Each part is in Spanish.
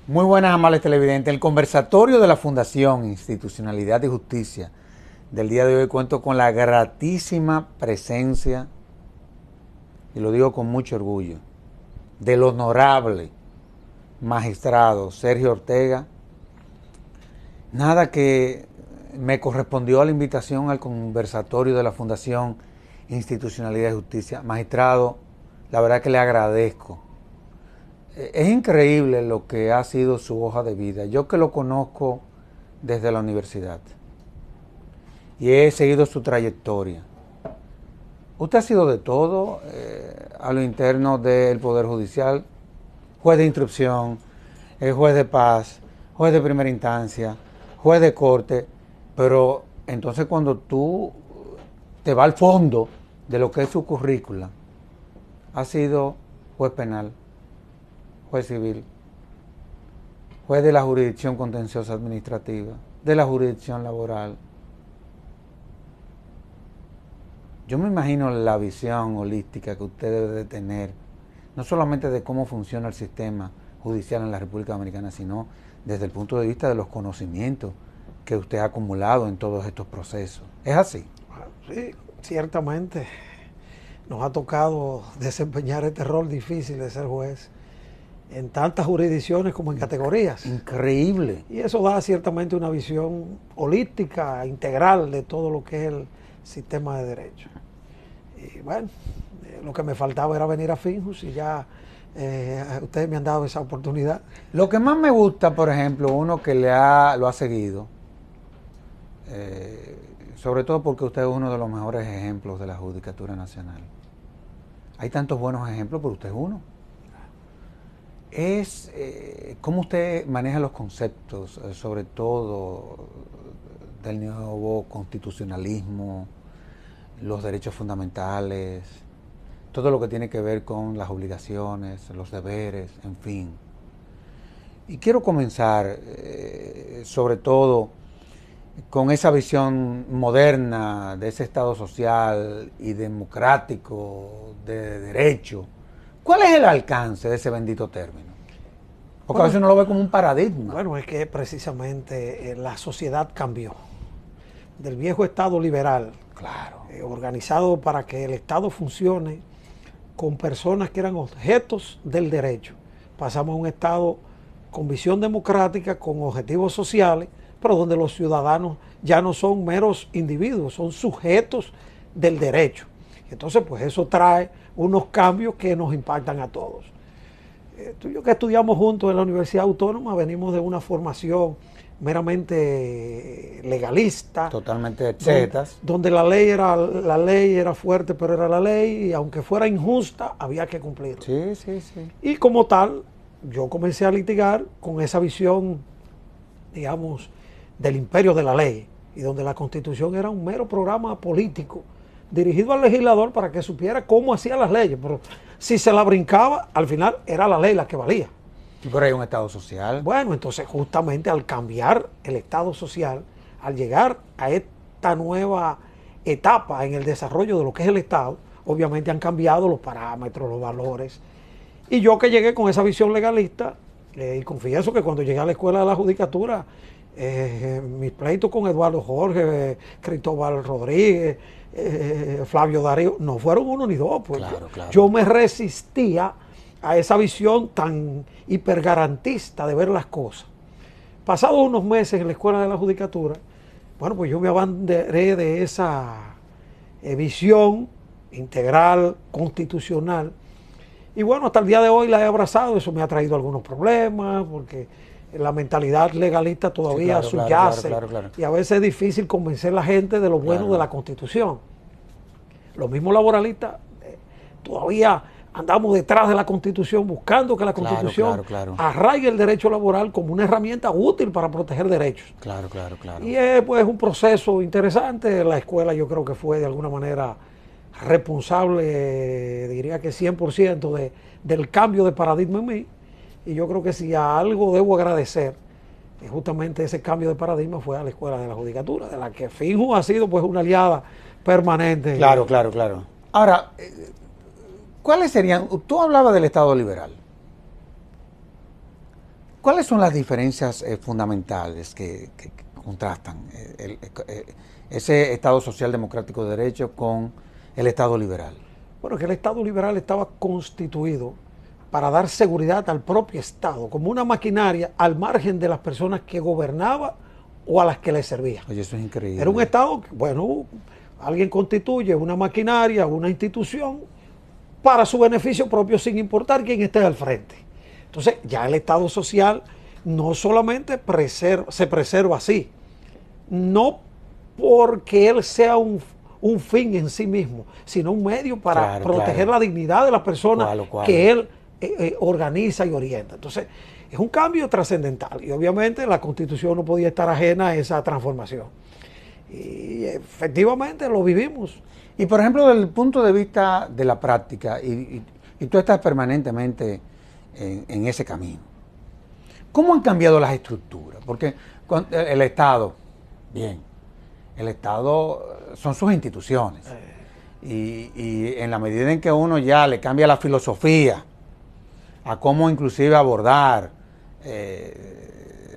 Muy buenas, amables televidentes. El conversatorio de la Fundación Institucionalidad y Justicia del día de hoy cuento con la gratísima presencia, y lo digo con mucho orgullo, del honorable magistrado Sergio Ortega. Nada que me correspondió a la invitación al conversatorio de la Fundación Institucionalidad y Justicia. Magistrado, la verdad que le agradezco. Es increíble lo que ha sido su hoja de vida. Yo que lo conozco desde la universidad y he seguido su trayectoria. Usted ha sido de todo a lo interno del Poder Judicial, juez de instrucción, juez de paz, juez de primera instancia, juez de corte, pero entonces cuando tú te vas al fondo de lo que es su currícula, ha sido juez penal, juez civil, juez de la jurisdicción contenciosa administrativa, de la jurisdicción laboral. Yo me imagino la visión holística que usted debe de tener, no solamente de cómo funciona el sistema judicial en la República Dominicana, sino desde el punto de vista de los conocimientos que usted ha acumulado en todos estos procesos. ¿Es así? Sí, ciertamente. Nos ha tocado desempeñar este rol difícil de ser juez en tantas jurisdicciones como en categorías. Increíble. Y eso da ciertamente una visión holística, integral de todo lo que es el sistema de derecho. Y bueno, lo que me faltaba era venir a Finjus y ya ustedes me han dado esa oportunidad. Lo que más me gusta, por ejemplo, uno que lo ha seguido, sobre todo porque usted es uno de los mejores ejemplos de la Judicatura Nacional. Hay tantos buenos ejemplos, pero usted es uno. Es cómo usted maneja los conceptos, sobre todo del nuevo constitucionalismo, los derechos fundamentales, todo lo que tiene que ver con las obligaciones, los deberes, en fin. Y quiero comenzar, sobre todo, con esa visión moderna de ese Estado social y democrático de derecho. ¿Cuál es el alcance de ese bendito término? Porque a veces uno lo ve como un paradigma. Bueno, es que precisamente la sociedad cambió. Del viejo Estado liberal, Claro. Organizado para que el Estado funcione con personas que eran objetos del derecho. Pasamos a un Estado con visión democrática, con objetivos sociales, pero donde los ciudadanos ya no son meros individuos, son sujetos del derecho. Entonces, pues eso trae unos cambios que nos impactan a todos. Tú y yo que estudiamos juntos en la Universidad Autónoma venimos de una formación meramente legalista. Totalmente etcetas. Donde la ley era fuerte, pero era la ley, y aunque fuera injusta, había que cumplirla. Sí, sí, sí. Y como tal, yo comencé a litigar con esa visión, digamos, del imperio de la ley, y donde la Constitución era un mero programa político dirigido al legislador para que supiera cómo hacía las leyes, pero si se la brincaba, al final era la ley la que valía. Y por ahí un Estado social. Bueno, entonces justamente al cambiar el Estado social, al llegar a esta nueva etapa en el desarrollo de lo que es el Estado, obviamente han cambiado los parámetros, los valores. Y yo que llegué con esa visión legalista, y confieso que cuando llegué a la escuela de la judicatura, mis pleitos con Eduardo Jorge, Cristóbal Rodríguez, Flavio Darío, no fueron uno ni dos, pues Claro, claro. Yo me resistía a esa visión tan hipergarantista de ver las cosas. Pasados unos meses en la escuela de la judicatura, bueno, pues yo me abanderé de esa visión integral, constitucional, y bueno, hasta el día de hoy la he abrazado. Eso me ha traído algunos problemas, porque la mentalidad legalista todavía Sí, subyace, claro. y a veces es difícil convencer a la gente de lo bueno Claro. de la Constitución. Los mismos laboralistas todavía andamos detrás de la Constitución, buscando que la Constitución Claro. arraigue el derecho laboral como una herramienta útil para proteger derechos. Claro. Y es pues un proceso interesante. La escuela yo creo que fue de alguna manera responsable, diría que 100% del cambio de paradigma en mí. Y yo creo que si a algo debo agradecer, justamente ese cambio de paradigma fue a la escuela de la judicatura, de la que Finjus ha sido pues una aliada permanente. Claro. Ahora, ¿cuáles serían? Tú hablabas del Estado liberal. ¿Cuáles son las diferencias fundamentales que contrastan ese Estado social democrático de derecho con el Estado liberal? Bueno, que el Estado liberal estaba constituido para dar seguridad al propio Estado, como una maquinaria al margen de las personas que gobernaba o a las que le servía. Oye, eso es increíble. Era un Estado que, bueno, alguien constituye una maquinaria, una institución, para su beneficio propio, sin importar quién esté al frente. Entonces, ya el Estado social no solamente se preserva así, no porque él sea un fin en sí mismo, sino un medio para proteger la dignidad de las personas que él organiza y orienta. Entonces, es un cambio trascendental y obviamente la Constitución no podía estar ajena a esa transformación. Y efectivamente lo vivimos. Y por ejemplo, desde el punto de vista de la práctica, y tú estás permanentemente en ese camino, ¿cómo han cambiado las estructuras? Porque el Estado, bien, el Estado son sus instituciones. Y en la medida en que uno ya le cambia la filosofía a cómo inclusive abordar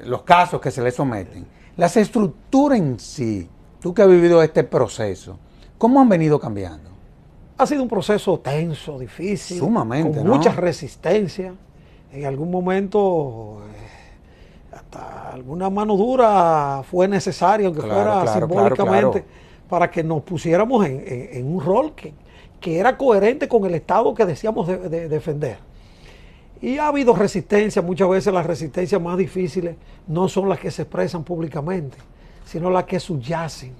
los casos que se le someten, las estructuras en sí, tú que has vivido este proceso, ¿cómo han venido cambiando? Ha sido un proceso tenso, difícil, sumamente, con mucha resistencia. En algún momento hasta alguna mano dura fue necesaria, aunque fuera simbólicamente, para que nos pusiéramos en un rol que era coherente con el Estado que decíamos de defender. Y ha habido resistencia. Muchas veces las resistencias más difíciles no son las que se expresan públicamente, sino las que subyacen.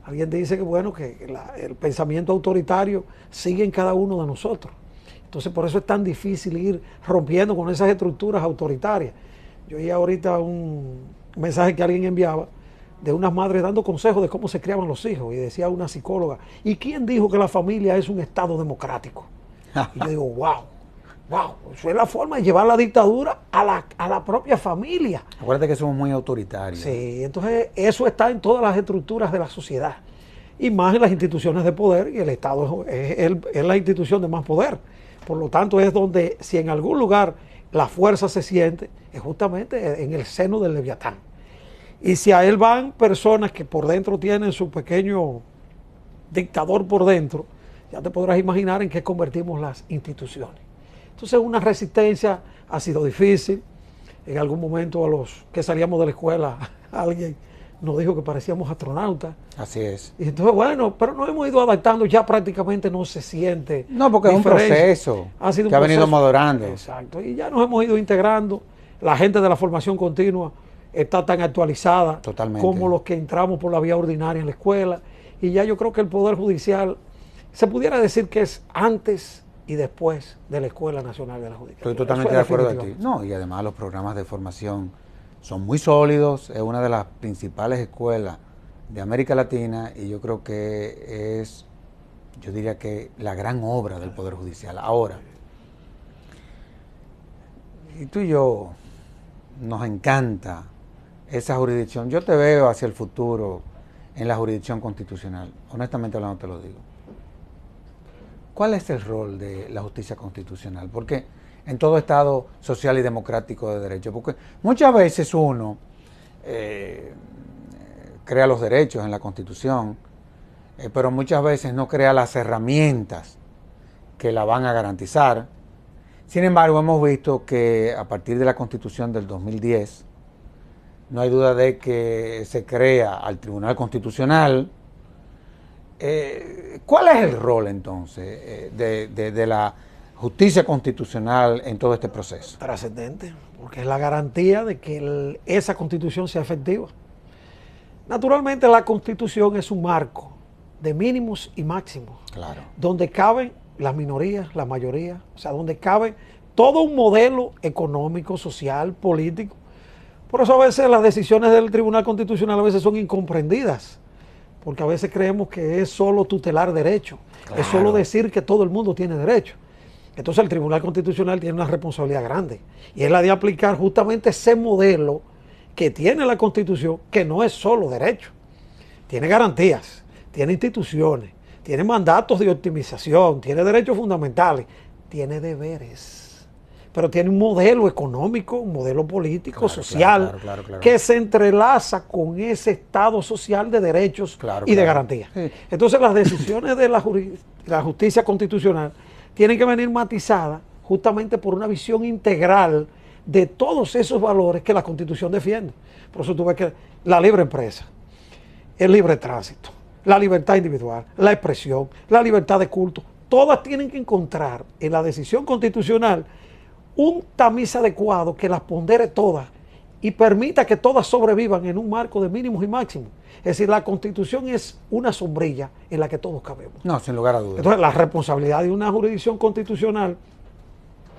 Alguien dice que bueno, que el pensamiento autoritario sigue en cada uno de nosotros. Entonces por eso es tan difícil ir rompiendo con esas estructuras autoritarias. Yo oí ahorita un mensaje que alguien enviaba de unas madres dando consejos de cómo se criaban los hijos, y decía una psicóloga: ¿y quién dijo que la familia es un estado democrático? Y yo digo, wow, eso es la forma de llevar la dictadura a la propia familia. Acuérdate que somos muy autoritarios. Sí, entonces eso está en todas las estructuras de la sociedad, y más en las instituciones de poder, y el Estado es la institución de más poder. Por lo tanto, es donde, si en algún lugar la fuerza se siente, es justamente en el seno del Leviatán. Y si a él van personas que por dentro tienen su pequeño dictador por dentro, ya te podrás imaginar en qué convertimos las instituciones. Entonces, una resistencia ha sido difícil. En algún momento, a los que salíamos de la escuela, alguien nos dijo que parecíamos astronautas. Así es. Y entonces, bueno, pero nos hemos ido adaptando, ya prácticamente no se siente. No, porque diferencia. Es un proceso ha sido que ha venido madurando. Exacto, y ya nos hemos ido integrando. La gente de la formación continua está tan actualizada como los que entramos por la vía ordinaria en la escuela. Y ya yo creo que el Poder Judicial, se pudiera decir que es antes y después de la Escuela Nacional de la Judicatura. Estoy totalmente de acuerdo con ti. No, y además los programas de formación son muy sólidos, es una de las principales escuelas de América Latina, y yo creo que es, yo diría que la gran obra del Poder Judicial. Ahora, y tú y yo nos encanta esa jurisdicción. Yo te veo hacia el futuro en la jurisdicción constitucional, honestamente hablando te lo digo. ¿Cuál es el rol de la justicia constitucional? Porque en todo Estado social y democrático de derecho, porque muchas veces uno crea los derechos en la Constitución, pero muchas veces no crea las herramientas que la van a garantizar. Sin embargo, hemos visto que a partir de la Constitución del 2010, no hay duda de que se crea al Tribunal Constitucional. ¿Cuál es el rol entonces de la justicia constitucional en todo este proceso? Trascendente, porque es la garantía de que esa Constitución sea efectiva. Naturalmente, la Constitución es un marco de mínimos y máximos, claro, donde caben las minorías, la mayoría, o sea, donde cabe todo un modelo económico, social, político. Por eso a veces las decisiones del Tribunal Constitucional a veces son incomprendidas, porque a veces creemos que es solo tutelar derecho, claro, es solo decir que todo el mundo tiene derecho. Entonces el Tribunal Constitucional tiene una responsabilidad grande, y es la de aplicar justamente ese modelo que tiene la Constitución, que no es solo derecho, tiene garantías, tiene instituciones, tiene mandatos de optimización, tiene derechos fundamentales, tiene deberes. pero tiene un modelo económico, un modelo político, Claro, social, claro. que se entrelaza con ese Estado social de derechos y de garantías. Sí. Entonces las decisiones de la justicia constitucional tienen que venir matizadas justamente por una visión integral de todos esos valores que la Constitución defiende. Por eso tú ves que la libre empresa, el libre tránsito, la libertad individual, la expresión, la libertad de culto, todas tienen que encontrar en la decisión constitucional un tamiz adecuado que las pondere todas y permita que todas sobrevivan en un marco de mínimos y máximos. Es decir, la Constitución es una sombrilla en la que todos cabemos. No, sin lugar a dudas. Entonces, la responsabilidad de una jurisdicción constitucional,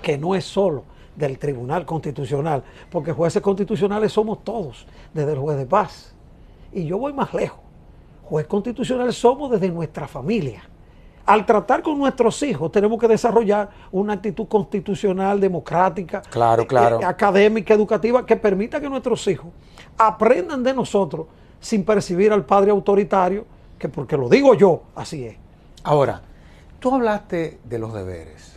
que no es solo del Tribunal Constitucional, porque jueces constitucionales somos todos, desde el juez de paz. Y yo voy más lejos. Juez constitucional somos desde nuestra familia. Al tratar con nuestros hijos tenemos que desarrollar una actitud constitucional, democrática, académica, educativa, que permita que nuestros hijos aprendan de nosotros sin percibir al padre autoritario, que porque lo digo yo, así es. Ahora, tú hablaste de los deberes.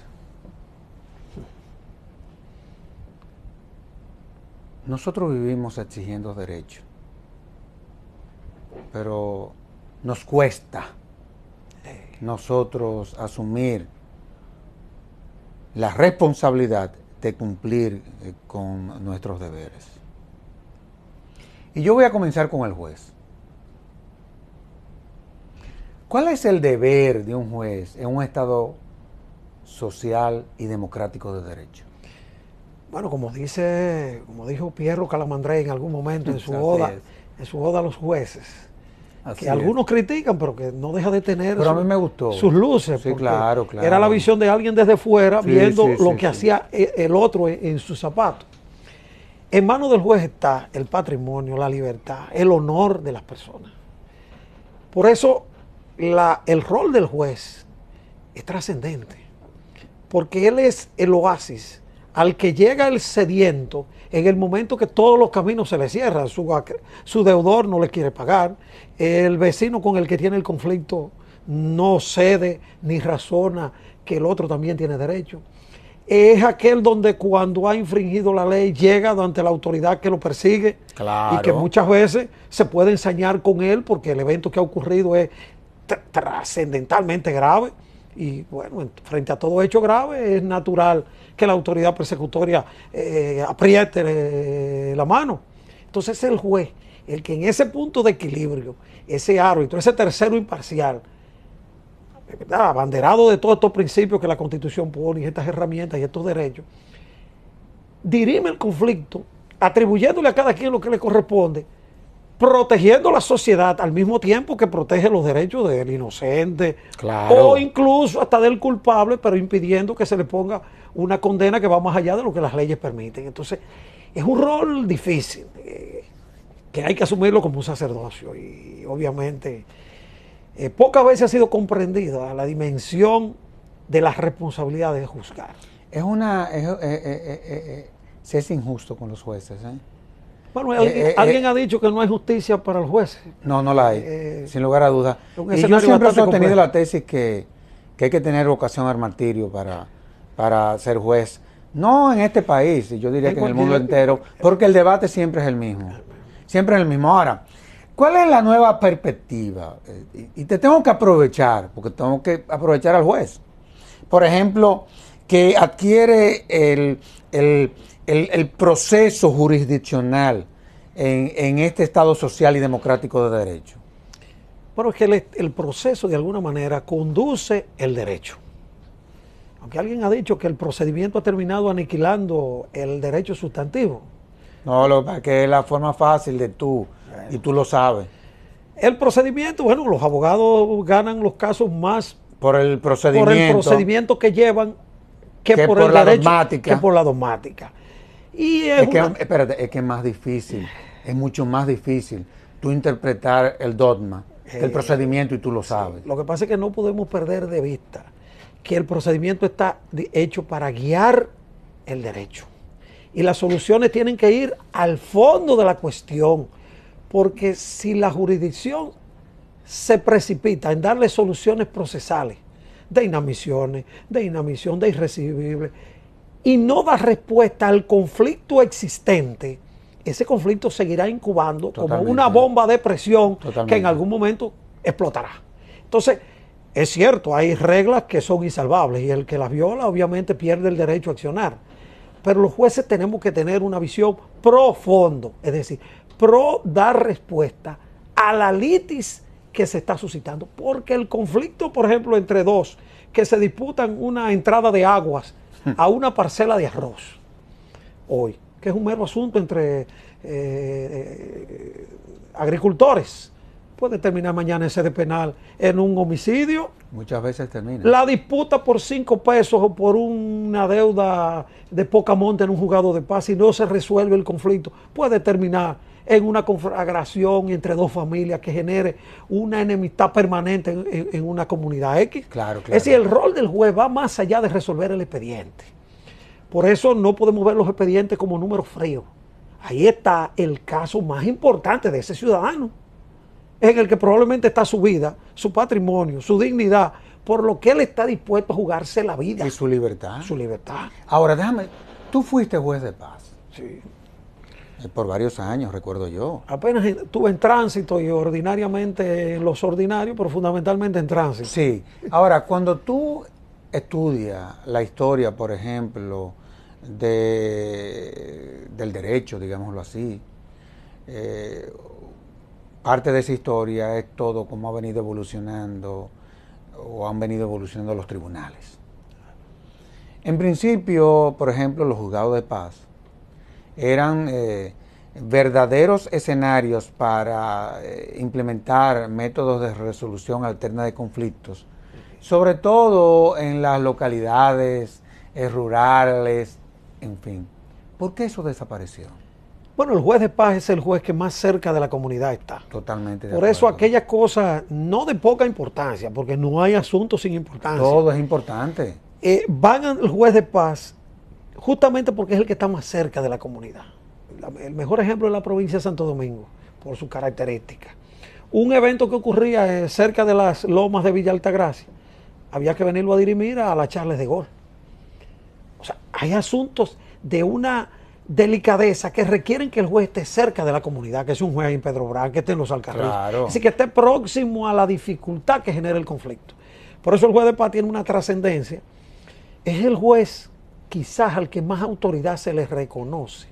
Nosotros vivimos exigiendo derechos, pero nos cuesta nosotros asumir la responsabilidad de cumplir con nuestros deberes. Y yo voy a comenzar con el juez. ¿Cuál es el deber de un juez en un Estado social y democrático de derecho? Bueno, como dijo Piero Calamandré en algún momento en su oda a los jueces, Así que algunos critican, pero que no deja de tener a mí me gustó sus luces. Sí, claro. Era la visión de alguien desde fuera, viendo lo que hacía el otro en sus zapatos. En manos del juez está el patrimonio, la libertad, el honor de las personas. Por eso el rol del juez es trascendente, porque él es el oasis al que llega el sediento en el momento que todos los caminos se le cierran, su deudor no le quiere pagar, el vecino con el que tiene el conflicto no cede ni razona que el otro también tiene derecho. Es aquel donde cuando ha infringido la ley llega ante la autoridad que lo persigue y que muchas veces se puede ensañar con él porque el evento que ha ocurrido es trascendentalmente grave. Y bueno, frente a todo hecho grave es natural que la autoridad persecutoria apriete la mano. Entonces es el juez el que en ese punto de equilibrio, ese árbitro, ese tercero imparcial, ¿verdad?, abanderado de todos estos principios que la Constitución pone y estas herramientas y estos derechos, dirime el conflicto, atribuyéndole a cada quien lo que le corresponde, protegiendo la sociedad al mismo tiempo que protege los derechos del inocente, o incluso hasta del culpable, pero impidiendo que se le ponga una condena que va más allá de lo que las leyes permiten. Entonces, es un rol difícil, que hay que asumirlo como un sacerdocio, y obviamente pocas veces ha sido comprendida la dimensión de las responsabilidades de juzgar. Se es injusto con los jueces, ¿eh? Bueno, alguien ha dicho que no hay justicia para el juez. No la hay, sin lugar a dudas. Y yo siempre he sostenido la tesis que hay que tener vocación al martirio para ser juez. No en este país, yo diría que en el mundo entero, porque el debate siempre es el mismo. Siempre es el mismo. Ahora, ¿cuál es la nueva perspectiva? Y te tengo que aprovechar, porque tengo que aprovechar al juez. Por ejemplo, que adquiere el proceso jurisdiccional en este Estado social y democrático de derecho. Bueno, es que el proceso de alguna manera conduce el derecho. Aunque alguien ha dicho que el procedimiento ha terminado aniquilando el derecho sustantivo. No, lo que pasa es que es la forma fácil de tú, y tú lo sabes. El procedimiento, bueno, los abogados ganan los casos más por el procedimiento que llevan que por el la derecho, dogmática. que por la dogmática. Y espérate, es que es más difícil, es mucho más difícil tú interpretar el dogma, el procedimiento, y tú lo sabes. Lo que pasa es que no podemos perder de vista que el procedimiento está hecho para guiar el derecho. Y las soluciones tienen que ir al fondo de la cuestión, porque si la jurisdicción se precipita en darle soluciones procesales de inadmisiones, de inadmisión, de irrecibibles, y no da respuesta al conflicto existente, ese conflicto seguirá incubando Totalmente. como una bomba de presión Totalmente. que en algún momento explotará. Entonces, es cierto, hay reglas que son insalvables y el que las viola obviamente pierde el derecho a accionar. Pero los jueces tenemos que tener una visión pro fondo, es decir, pro dar respuesta a la litis que se está suscitando. Porque el conflicto, por ejemplo, entre dos que se disputan una entrada de aguas a una parcela de arroz, hoy, que es un mero asunto entre agricultores, puede terminar mañana en sede penal en un homicidio. Muchas veces termina. La disputa por 5 pesos o por una deuda de poca monta en un juzgado de paz, si no se resuelve el conflicto, puede terminar en una conflagración entre dos familias que genere una enemistad permanente en una comunidad X. Claro, claro. Es decir, el rol del juez va más allá de resolver el expediente. Por eso no podemos ver los expedientes como números fríos. Ahí está el caso más importante de ese ciudadano, en el que probablemente está su vida, su patrimonio, su dignidad, por lo que él está dispuesto a jugarse la vida. Y su libertad. Su libertad. Ahora, déjame, tú fuiste juez de paz. Sí. Por varios años, recuerdo yo. Apenas estuve en tránsito y ordinariamente en los ordinarios, pero fundamentalmente en tránsito. Sí. Ahora, cuando tú estudias la historia, por ejemplo, del derecho, digámoslo así, parte de esa historia es todo cómo ha venido evolucionando o han venido evolucionando los tribunales. En principio, por ejemplo, los juzgados de paz eran verdaderos escenarios para implementar métodos de resolución alterna de conflictos, sobre todo en las localidades rurales, en fin. ¿Por qué eso desapareció? Bueno, el juez de paz es el juez que más cerca de la comunidad está. Totalmente de Por eso acuerdo. aquellas cosas no de poca importancia, porque no hay asuntos sin importancia. Todo es importante. Van al juez de paz justamente porque es el que está más cerca de la comunidad. El mejor ejemplo es la provincia de Santo Domingo, por su característica. Un evento que ocurría cerca de las lomas de Villa Altagracia, había que venirlo a dirimir a la Charles de Gaulle. O sea, hay asuntos de una delicadeza que requieren que el juez esté cerca de la comunidad, que es un juez ahí en Pedro Brán, que esté en los Alcarrizos. Claro. Así que esté próximo a la dificultad que genera el conflicto. Por eso el juez de paz tiene una trascendencia. Es el juez quizás al que más autoridad se le reconoce.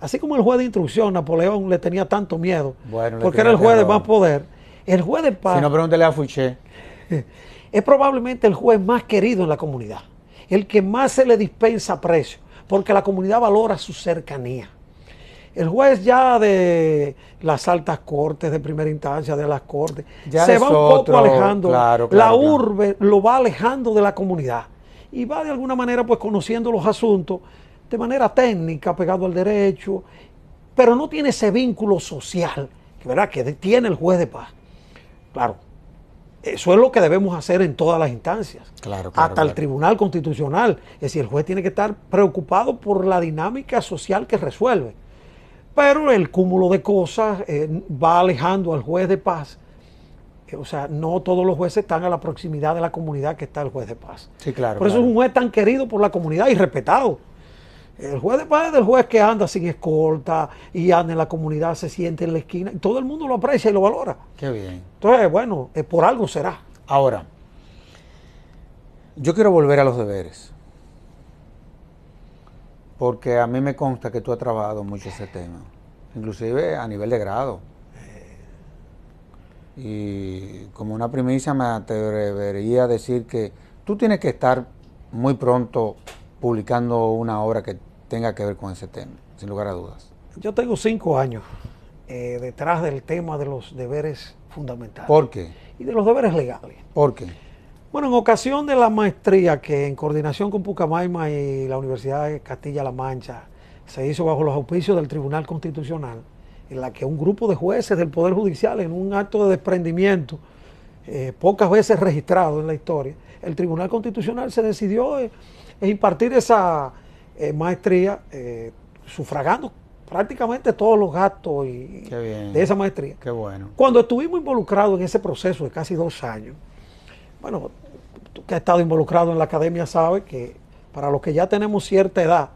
Así como el juez de instrucción, Napoleón le tenía tanto miedo, porque era el juez de más poder. El juez de paz, Si no, pregúntele a Fouché. es probablemente el juez más querido en la comunidad, el que más se le dispensa precio, porque la comunidad valora su cercanía. El juez ya de las altas cortes, de primera instancia, de las cortes, Ya se es va un poco otro, alejando. claro, La claro. urbe lo va alejando de la comunidad y va de alguna manera pues conociendo los asuntos de manera técnica, pegado al derecho, pero no tiene ese vínculo social, ¿verdad?, que tiene el juez de paz. Claro, eso es lo que debemos hacer en todas las instancias, Claro, hasta el Tribunal Constitucional. Es decir, el juez tiene que estar preocupado por la dinámica social que resuelve. Pero el cúmulo de cosas va alejando al juez de paz. O sea, no todos los jueces están a la proximidad de la comunidad que está el juez de paz. Sí, claro. Por eso claro. es un juez tan querido por la comunidad y respetado. El juez de paz es el juez que anda sin escolta y anda en la comunidad, se siente en la esquina. Y todo el mundo lo aprecia y lo valora. Qué bien. Entonces, bueno, por algo será. Ahora, yo quiero volver a los deberes. Porque a mí me consta que tú has trabajado mucho ese tema. Inclusive a nivel de grado. Y como una primicia me atrevería a decir que tú tienes que estar muy pronto publicando una obra que tenga que ver con ese tema, sin lugar a dudas. Yo tengo 5 años detrás del tema de los deberes fundamentales. ¿Por qué? Y de los deberes legales. ¿Por qué? Bueno, en ocasión de la maestría que en coordinación con Pucamaima y la Universidad de Castilla-La Mancha se hizo bajo los auspicios del Tribunal Constitucional, en la que un grupo de jueces del Poder Judicial, en un acto de desprendimiento, pocas veces registrado en la historia, el Tribunal Constitucional se decidió impartir esa maestría sufragando prácticamente todos los gastos de esa maestría. Qué bueno. Cuando estuvimos involucrados en ese proceso de casi 2 años, bueno, tú que has estado involucrado en la academia sabes que para los que ya tenemos cierta edad,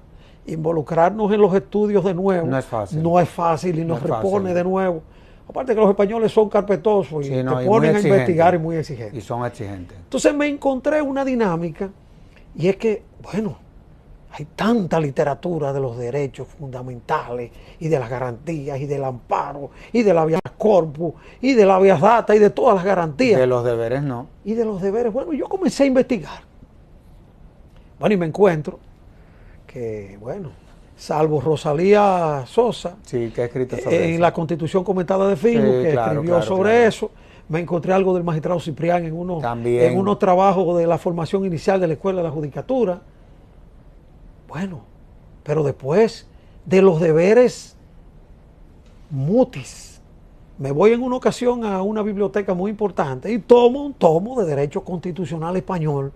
involucrarnos en los estudios de nuevo no es fácil. No es fácil y nos repone de nuevo. Aparte que los españoles son carpetosos y Sí, no, te y ponen muy a investigar y muy exigentes. Y son exigentes. Entonces me encontré una dinámica y es que, bueno, hay tanta literatura de los derechos fundamentales y de las garantías y del amparo y del habeas corpus y del habeas data y de todas las garantías. De los deberes no. Y de los deberes. Bueno, yo comencé a investigar. Bueno, y me encuentro que, bueno, salvo Rosalía Sosa, Sí, que ha escrito sobre en eso. la Constitución comentada de Filmus, Sí, que claro, escribió claro, sobre claro. eso. Me encontré algo del magistrado Ciprián en También. unos trabajos de la formación inicial de la Escuela de la Judicatura. Bueno, pero después de los deberes mutis, me voy en una ocasión a una biblioteca muy importante y tomo un tomo de Derecho Constitucional Español.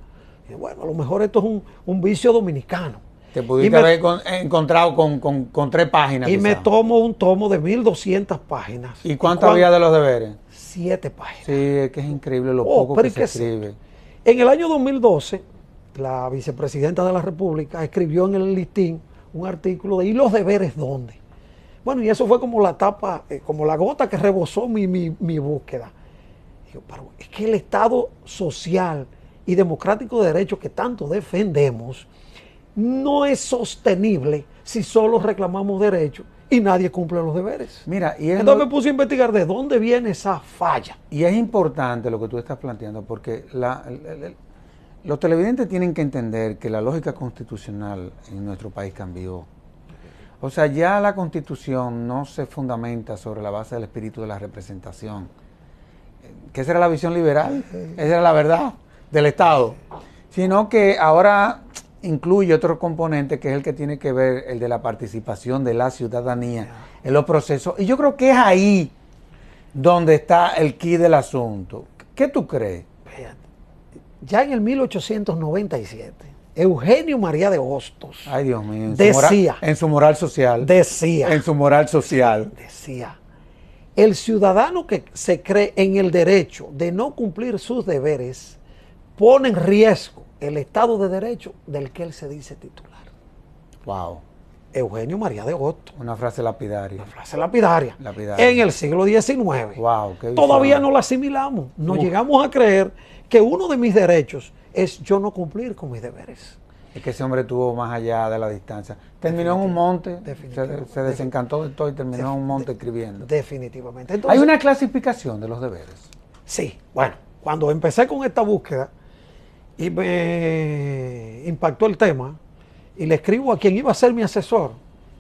Y bueno, a lo mejor esto es un vicio dominicano. Te pudiste haber encontrado con 3 páginas. Y quizá. me tomo un tomo de 1200 páginas. ¿Y cuánto había de los deberes? 7 páginas. Sí, es que es increíble lo poco pero que se escribe. En el año 2012, la vicepresidenta de la República escribió en el listín un artículo de ¿y los deberes dónde? Bueno, y eso fue como la tapa, como la gota que rebosó mi búsqueda. Digo, pero es que el Estado social y democrático de derecho que tanto defendemos no es sostenible si solo reclamamos derechos y nadie cumple los deberes. Mira, entonces me puse a investigar de dónde viene esa falla. Y es importante lo que tú estás planteando, porque los televidentes tienen que entender que la lógica constitucional en nuestro país cambió. O sea, ya la Constitución no se fundamenta sobre la base del espíritu de la representación, que esa era la visión liberal, esa era la verdad del Estado, sino que ahora incluye otro componente que es el que tiene que ver, el de la participación de la ciudadanía en los procesos. Y yo creo que es ahí donde está el quid del asunto. ¿Qué tú crees? Ya en el 1897, Eugenio María de Hostos, Ay, Dios mío, decía, en su moral social. En su moral social. Decía, el ciudadano que se cree en el derecho de no cumplir sus deberes pone en riesgo el Estado de Derecho del que él se dice titular. Wow. Eugenio María de Hostos. Una frase lapidaria. Una frase lapidaria. En el siglo XIX. Wow, todavía no la asimilamos. No llegamos a creer que uno de mis derechos es yo no cumplir con mis deberes. Es que ese hombre estuvo más allá de la distancia. Terminó en un monte, se desencantó de todo y terminó en un monte escribiendo. Definitivamente. Entonces, ¿hay una clasificación de los deberes? Sí. Bueno, cuando empecé con esta búsqueda y me impactó el tema, y le escribo a quien iba a ser mi asesor: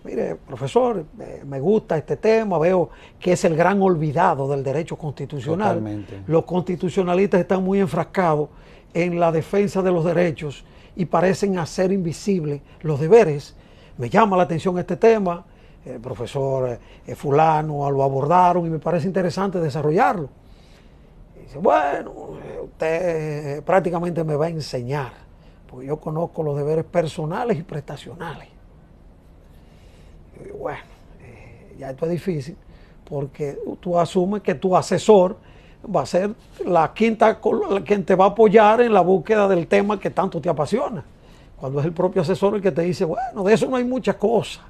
mire, profesor, me gusta este tema, veo que es el gran olvidado del derecho constitucional. Totalmente. Los constitucionalistas están muy enfrascados en la defensa de los derechos y parecen hacer invisibles los deberes. Me llama la atención este tema, el profesor fulano lo abordaron y me parece interesante desarrollarlo. Y dice, bueno, usted prácticamente me va a enseñar, porque yo conozco los deberes personales y prestacionales. Y digo, bueno, ya esto es difícil, porque tú asumes que tu asesor va a ser quien te va a apoyar en la búsqueda del tema que tanto te apasiona, cuando es el propio asesor el que te dice, bueno, de eso no hay muchas cosas.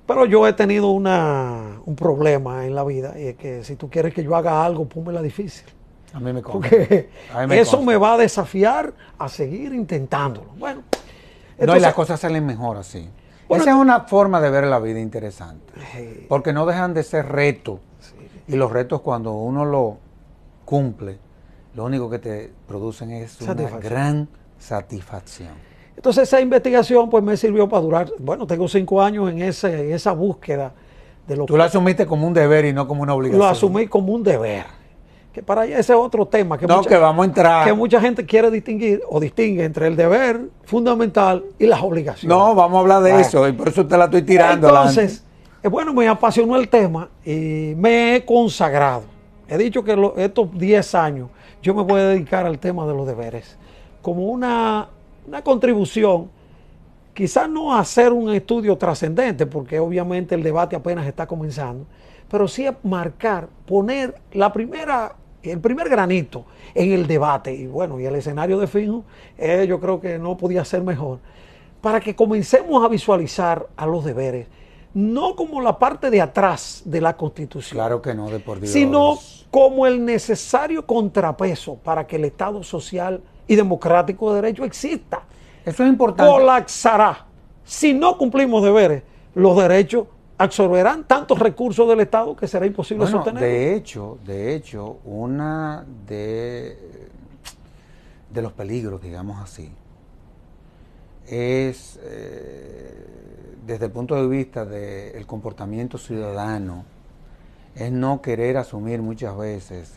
Pero yo he tenido un problema en la vida, y es que si tú quieres que yo haga algo, pónmela difícil. A mí me consta. Porque eso me va a desafiar a seguir intentándolo. Bueno, entonces, no, y las cosas salen mejor así. Bueno, esa es una forma de ver la vida interesante, porque no dejan de ser retos. Y los retos, cuando uno lo cumple, lo único que te producen es una gran satisfacción. Entonces esa investigación pues me sirvió para durar, bueno, tengo 5 años en esa búsqueda de lo que... Tú lo asumiste como un deber y no como una obligación. Lo asumí como un deber. Que para allá ese es otro tema que, que vamos a entrar. Que mucha gente quiere distinguir o distingue entre el deber fundamental y las obligaciones. No, vamos a hablar de eso y por eso te la estoy tirando. Entonces, bueno, me apasionó el tema y me he consagrado. He dicho que estos 10 años yo me voy a dedicar al tema de los deberes como una contribución, quizás no a hacer un estudio trascendente, porque obviamente el debate apenas está comenzando, pero sí a marcar, poner la primera el primer granito en el debate, y bueno, y el escenario de Finjo, yo creo que no podía ser mejor, para que comencemos a visualizar a los deberes, no como la parte de atrás de la Constitución. Claro que no, de por Dios. Sino como el necesario contrapeso para que el Estado social y democrático de derecho exista. Eso es importante. Colapsará. Si no cumplimos deberes, los derechos absorberán tantos recursos del Estado que será imposible sostener. De hecho, una de los peligros, digamos así, es desde el punto de vista del comportamiento ciudadano, es no querer asumir muchas veces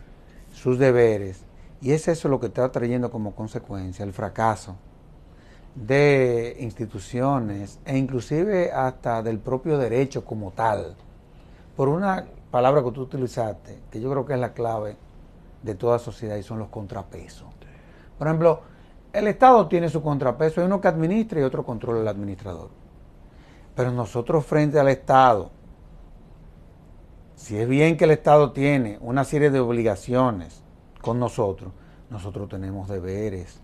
sus deberes, y es eso lo que está trayendo como consecuencia el fracaso de instituciones e inclusive hasta del propio derecho como tal, por una palabra que tú utilizaste, que yo creo que es la clave de toda sociedad, y son los contrapesos. Por ejemplo, el Estado tiene su contrapeso, hay uno que administra y otro controla el administrador. Pero nosotros frente al Estado, si es bien que el Estado tiene una serie de obligaciones con nosotros tenemos deberes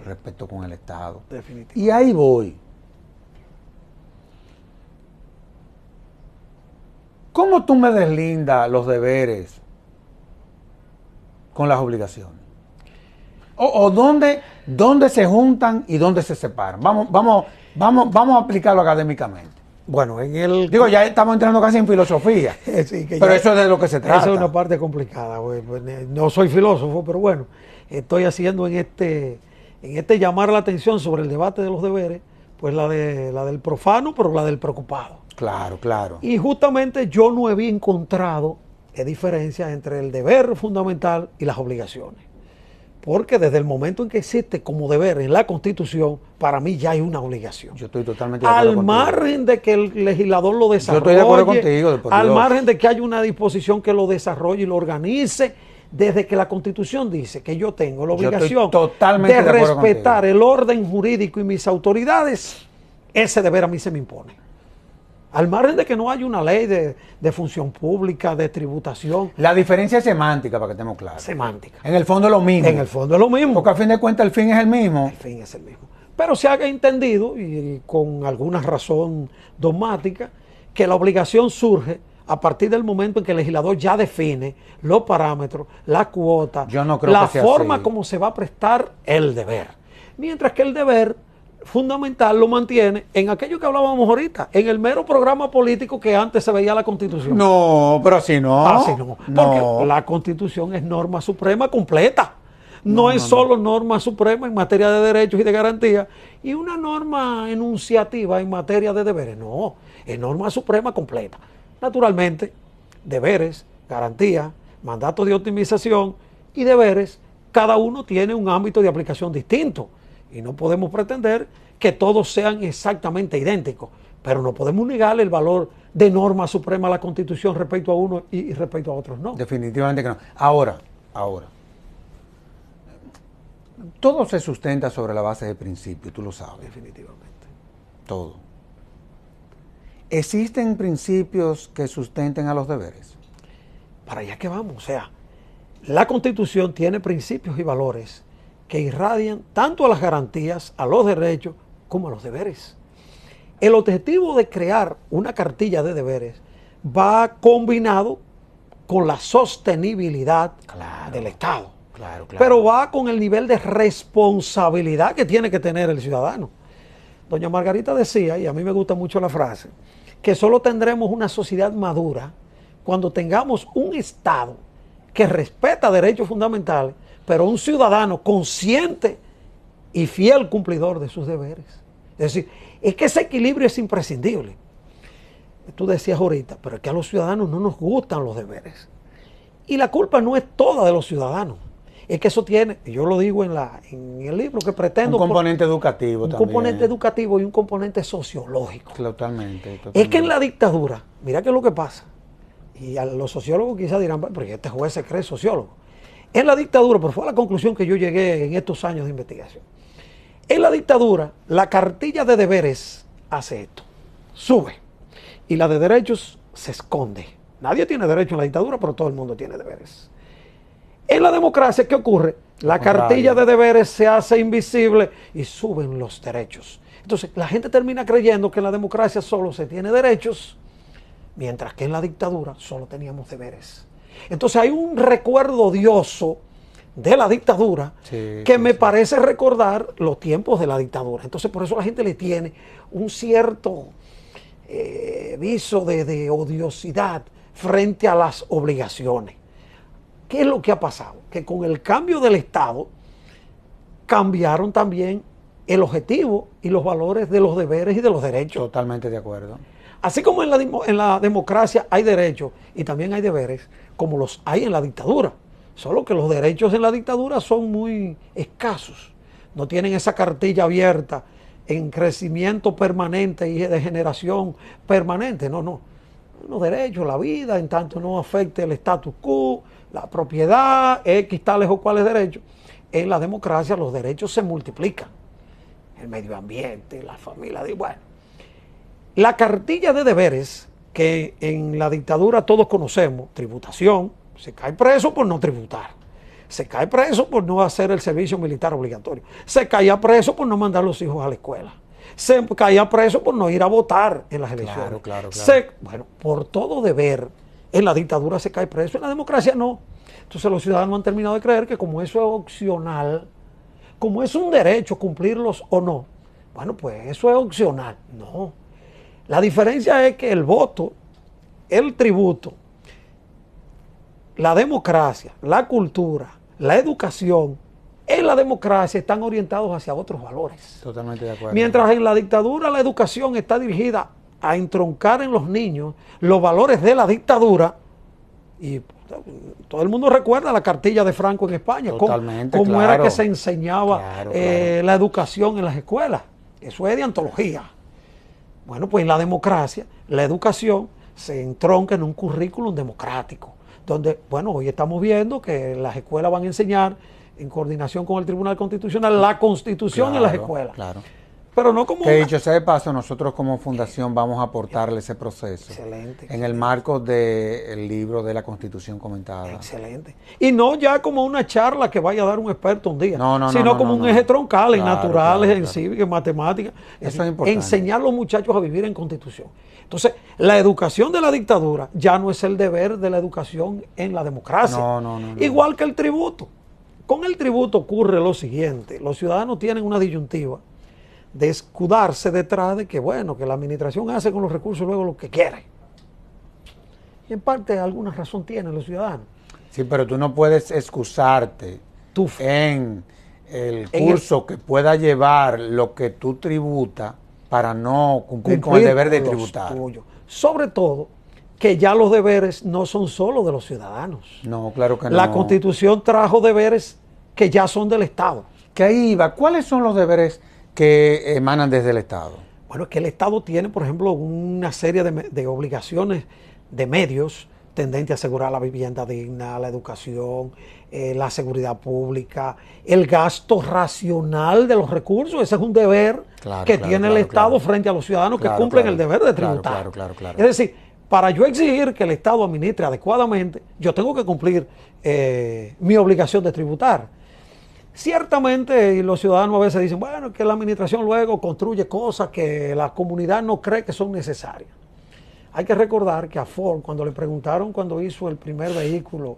respecto con el Estado. Definitivamente. Y ahí voy. ¿Cómo tú me deslindas los deberes con las obligaciones? ¿O dónde se juntan y dónde se separan? Vamos a aplicarlo académicamente. Bueno, Digo, ya estamos entrando casi en filosofía, sí, que pero eso es de lo que se trata. Esa es una parte complicada. No soy filósofo, pero bueno, estoy haciendo en este llamar la atención sobre el debate de los deberes, pues la del profano, pero la del preocupado. Claro, claro. Y justamente yo no había encontrado diferencia entre el deber fundamental y las obligaciones. Porque desde el momento en que existe como deber en la Constitución, para mí ya hay una obligación. Yo estoy totalmente de acuerdo contigo. Al margen de que el legislador lo desarrolle, yo estoy de acuerdo contigo, al margen de que haya una disposición que lo desarrolle y lo organice, desde que la Constitución dice que yo tengo la obligación de respetar el orden jurídico y mis autoridades, ese deber a mí se me impone. Al margen de que no haya una ley de función pública, de tributación. La diferencia es semántica, para que estemos claros. Semántica. En el fondo es lo mismo. En el fondo es lo mismo. Porque a fin de cuentas el fin es el mismo. El fin es el mismo. Pero se haga entendido, y con alguna razón dogmática, que la obligación surge a partir del momento en que el legislador ya define los parámetros, la cuota, la forma como se va a prestar el deber. Mientras que el deber fundamental lo mantiene en aquello que hablábamos ahorita, en el mero programa político que antes se veía la Constitución. No, pero así no. Así no. Porque la Constitución es norma suprema completa. No es solo norma suprema en materia de derechos y de garantías y una norma enunciativa en materia de deberes. No, es norma suprema completa. Naturalmente, deberes, garantías, mandatos de optimización y deberes, cada uno tiene un ámbito de aplicación distinto. Y no podemos pretender que todos sean exactamente idénticos, pero no podemos negarle el valor de norma suprema a la Constitución respecto a uno y respecto a otros no. Definitivamente que no. Ahora, todo se sustenta sobre la base de principios, tú lo sabes. Definitivamente. Todo. ¿Existen principios que sustenten a los deberes? Para allá que vamos, o sea, la Constitución tiene principios y valores que irradian tanto a las garantías, a los derechos, como a los deberes. El objetivo de crear una cartilla de deberes va combinado con la sostenibilidad del Estado. Claro. Pero va con el nivel de responsabilidad que tiene que tener el ciudadano. Doña Margarita decía, y a mí me gusta mucho la frase, que solo tendremos una sociedad madura cuando tengamos un Estado que respeta derechos fundamentales, pero un ciudadano consciente y fiel cumplidor de sus deberes. Es decir, es que ese equilibrio es imprescindible. Tú decías ahorita, pero es que a los ciudadanos no nos gustan los deberes. Y la culpa no es toda de los ciudadanos. Es que eso tiene, y yo lo digo en el libro que pretendo... Un componente educativo también. Un componente educativo y un componente sociológico. Totalmente. Es que en la dictadura, mira qué es lo que pasa. Y a los sociólogos quizás dirán, pero este juez se cree sociólogo. En la dictadura, pero fue a la conclusión que yo llegué en estos años de investigación. En la dictadura, la cartilla de deberes hace esto, sube, y la de derechos se esconde. Nadie tiene derecho en la dictadura, pero todo el mundo tiene deberes. En la democracia, ¿qué ocurre? La cartilla de deberes se hace invisible y suben los derechos. Entonces, la gente termina creyendo que en la democracia solo se tiene derechos, mientras que en la dictadura solo teníamos deberes. Entonces, hay un recuerdo odioso de la dictadura que me parece recordar los tiempos de la dictadura. Entonces, por eso la gente le tiene un cierto viso de odiosidad frente a las obligaciones. ¿Qué es lo que ha pasado? Que con el cambio del Estado cambiaron también el objetivo y los valores de los deberes y de los derechos. Totalmente de acuerdo. Así como en la democracia hay derechos y también hay deberes, como los hay en la dictadura. Solo que los derechos en la dictadura son muy escasos. No tienen esa cartilla abierta en crecimiento permanente y de generación permanente. No. Los derechos, la vida, en tanto no afecte el status quo, la propiedad, X tales o cuales derechos. En la democracia los derechos se multiplican. El medio ambiente, la familia, bueno. La cartilla de deberes que en la dictadura todos conocemos, tributación, se cae preso por no tributar, se cae preso por no hacer el servicio militar obligatorio, se caía preso por no mandar a los hijos a la escuela, se caía preso por no ir a votar en las elecciones. Claro. Bueno, por todo deber, en la dictadura se cae preso, en la democracia no. Entonces los ciudadanos han terminado de creer que como eso es opcional, como es un derecho cumplirlos o no, bueno, pues eso es opcional. No. La diferencia es que el voto, el tributo, la democracia, la cultura, la educación, en la democracia están orientados hacia otros valores. Totalmente de acuerdo. Mientras en la dictadura la educación está dirigida a entroncar en los niños los valores de la dictadura, y todo el mundo recuerda la cartilla de Franco en España, cómo era que se enseñaba la educación en las escuelas. Eso es de antología. Bueno, pues en la democracia, la educación se entronca en un currículum democrático, donde, bueno, hoy estamos viendo que las escuelas van a enseñar, en coordinación con el Tribunal Constitucional, la Constitución en las escuelas. Claro. Pero no como... Que dicho sea de paso, nosotros como fundación vamos a aportarle ese proceso. Excelente. En el marco del libro de la Constitución comentada. Excelente. Y no ya como una charla que vaya a dar un experto un día, sino como un eje troncal en naturales, en claro. cívica, en matemáticas. Eso es importante. Enseñar a los muchachos a vivir en Constitución. Entonces, la educación de la dictadura ya no es el deber de la educación en la democracia. No. Igual que el tributo. Con el tributo ocurre lo siguiente. Los ciudadanos tienen una disyuntiva de escudarse detrás de que, bueno, que la administración hace con los recursos luego lo que quiere. Y en parte alguna razón tienen los ciudadanos. Sí, pero tú no puedes excusarte en el curso que pueda llevar lo que tú tributas para no cumplir con el deber de tributar. Sobre todo, que ya los deberes no son solo de los ciudadanos. No, claro que no. La Constitución trajo deberes que ya son del Estado. Que ahí iba. ¿Cuáles son los deberes que emanan desde el Estado? Bueno, es que el Estado tiene, por ejemplo, una serie de obligaciones de medios tendentes a asegurar la vivienda digna, la educación, la seguridad pública, el gasto racional de los recursos. Ese es un deber que tiene el Estado frente a los ciudadanos que cumplen el deber de tributar. Es decir, para yo exigir que el Estado administre adecuadamente, yo tengo que cumplir mi obligación de tributar. Ciertamente los ciudadanos a veces dicen, bueno, que la administración luego construye cosas que la comunidad no cree que son necesarias. Hay que recordar que a Ford, cuando le preguntaron cuando hizo el primer vehículo,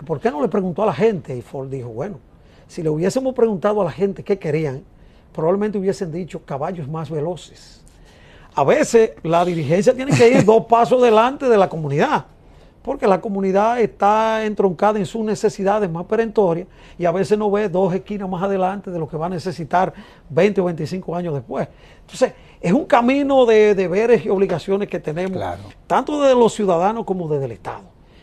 por qué no le preguntó a la gente, y Ford dijo, bueno, si le hubiésemos preguntado a la gente qué querían, probablemente hubiesen dicho caballos más veloces. A veces la dirigencia tiene que ir 2 pasos delante de la comunidad, porque la comunidad está entroncada en sus necesidades más perentorias y a veces no ve 2 esquinas más adelante de lo que va a necesitar 20 o 25 años después. Entonces, es un camino de deberes y obligaciones que tenemos, tanto de los ciudadanos como desde el Estado.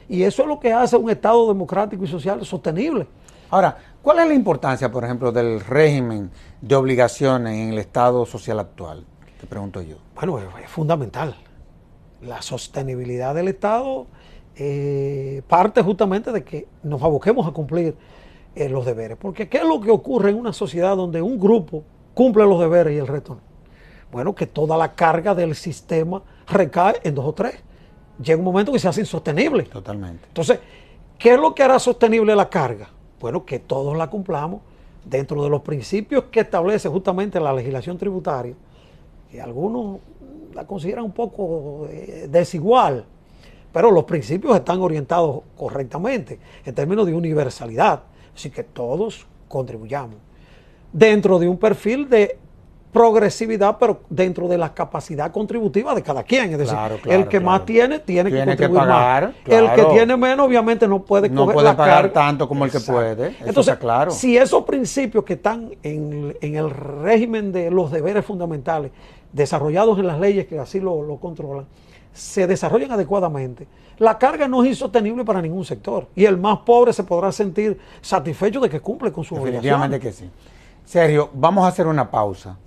Y eso es lo que hace un Estado democrático y social sostenible. Ahora, ¿cuál es la importancia, por ejemplo, del régimen de obligaciones en el Estado social actual? Te pregunto yo. Bueno, es fundamental. La sostenibilidad del Estado parte justamente de que nos aboquemos a cumplir los deberes. Porque ¿qué es lo que ocurre en una sociedad donde un grupo cumple los deberes y el resto no? Bueno, que toda la carga del sistema recae en 2 o 3. Llega un momento que se hace insostenible. Totalmente. Entonces, ¿Qué es lo que hará sostenible la carga? Bueno, que todos la cumplamos dentro de los principios que establece justamente la legislación tributaria, que algunos la consideran un poco desigual, pero los principios están orientados correctamente en términos de universalidad, así que todos contribuyamos dentro de un perfil de progresividad, pero dentro de la capacidad contributiva de cada quien. Es decir, el que más tiene que contribuir pagar, más. El que tiene menos, obviamente, no puede no coger puede la pagar carga tanto como el que Exacto. puede. Eso Entonces, está claro. si esos principios que están en el régimen de los deberes fundamentales, desarrollados en las leyes que así lo controlan, se desarrollan adecuadamente, la carga no es insostenible para ningún sector. Y el más pobre se podrá sentir satisfecho de que cumple con su obligación. Definitivamente que sí. Sergio, vamos a hacer una pausa.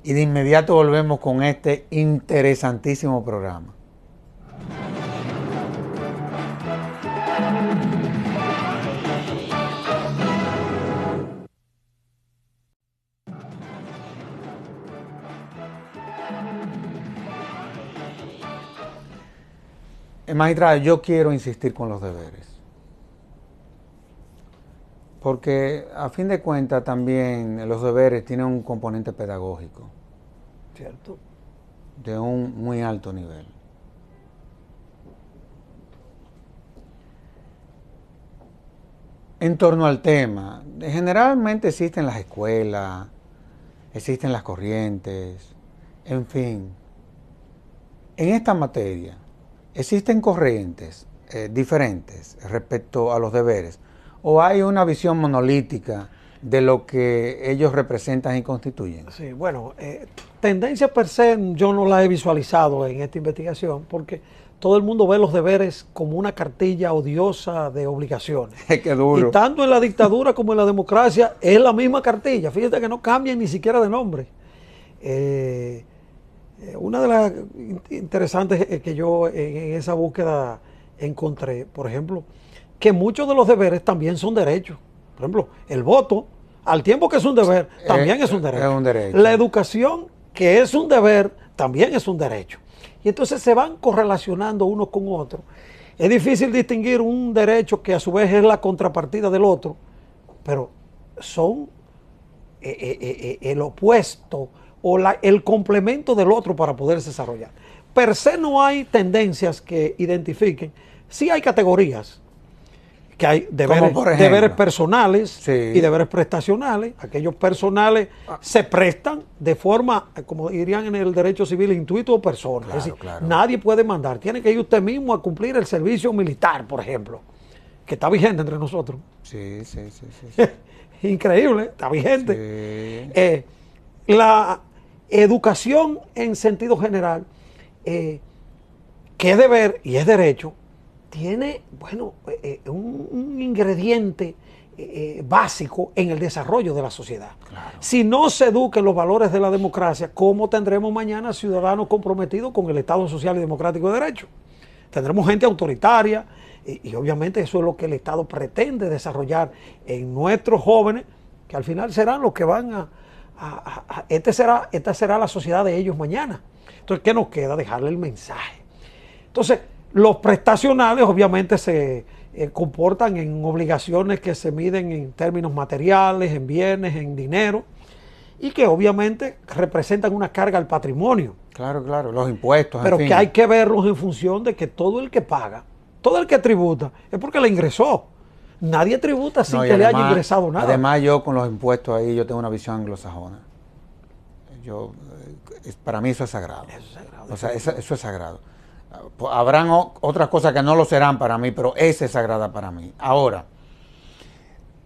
Y de inmediato volvemos con este interesantísimo programa. Magistrado, yo quiero insistir con los deberes. Porque a fin de cuentas también los deberes tienen un componente pedagógico. ¿Cierto? De un muy alto nivel. En torno al tema, generalmente existen las escuelas, existen las corrientes, en fin. En esta materia, ¿existen corrientes diferentes respecto a los deberes? ¿O hay una visión monolítica de lo que ellos representan y constituyen? Sí, bueno, tendencia per se yo no la he visualizado en esta investigación porque todo el mundo ve los deberes como una cartilla odiosa de obligaciones. ¡Qué duro! Y tanto en la dictadura como en la democracia es la misma cartilla. Fíjate que no cambian ni siquiera de nombre. Una de las interesantes que yo en esa búsqueda encontré, por ejemplo, que muchos de los deberes también son derechos. Por ejemplo, el voto, al tiempo que es un deber, también es un derecho. Es un derecho. La educación, que es un deber, también es un derecho. Y entonces se van correlacionando unos con otros. Es difícil distinguir un derecho que a su vez es la contrapartida del otro, pero son el opuesto o el complemento del otro para poderse desarrollar. Per se no hay tendencias que identifiquen, sí hay categorías, que hay deberes personales sí. y deberes prestacionales. Aquellos personales se prestan de forma, como dirían en el derecho civil, intuito o persona. Claro, es decir, claro. Nadie puede mandar. Tiene que ir usted mismo a cumplir el servicio militar, por ejemplo, que está vigente entre nosotros. Sí. Increíble, está vigente. Sí. La educación en sentido general, que es deber y es derecho, tiene, bueno, un ingrediente básico en el desarrollo de la sociedad. Claro. Si no se eduquen los valores de la democracia, ¿cómo tendremos mañana ciudadanos comprometidos con el Estado social y democrático de derecho? Tendremos gente autoritaria y obviamente eso es lo que el Estado pretende desarrollar en nuestros jóvenes, que al final serán los que van esta será la sociedad de ellos mañana. Entonces, ¿qué nos queda? Dejarle el mensaje. Entonces, los prestacionales obviamente se comportan en obligaciones que se miden en términos materiales, en bienes, en dinero, y que obviamente representan una carga al patrimonio. Claro, los impuestos. Pero en fin. que hay que verlos en función de que todo el que paga, todo el que tributa, es porque le ingresó. Nadie tributa sin que le haya ingresado nada. Además, yo con los impuestos ahí, yo tengo una visión anglosajona. Para mí eso es sagrado. Eso es sagrado. O sea, eso es sagrado. Habrán otras cosas que no lo serán para mí, pero esa es sagrada para mí. Ahora,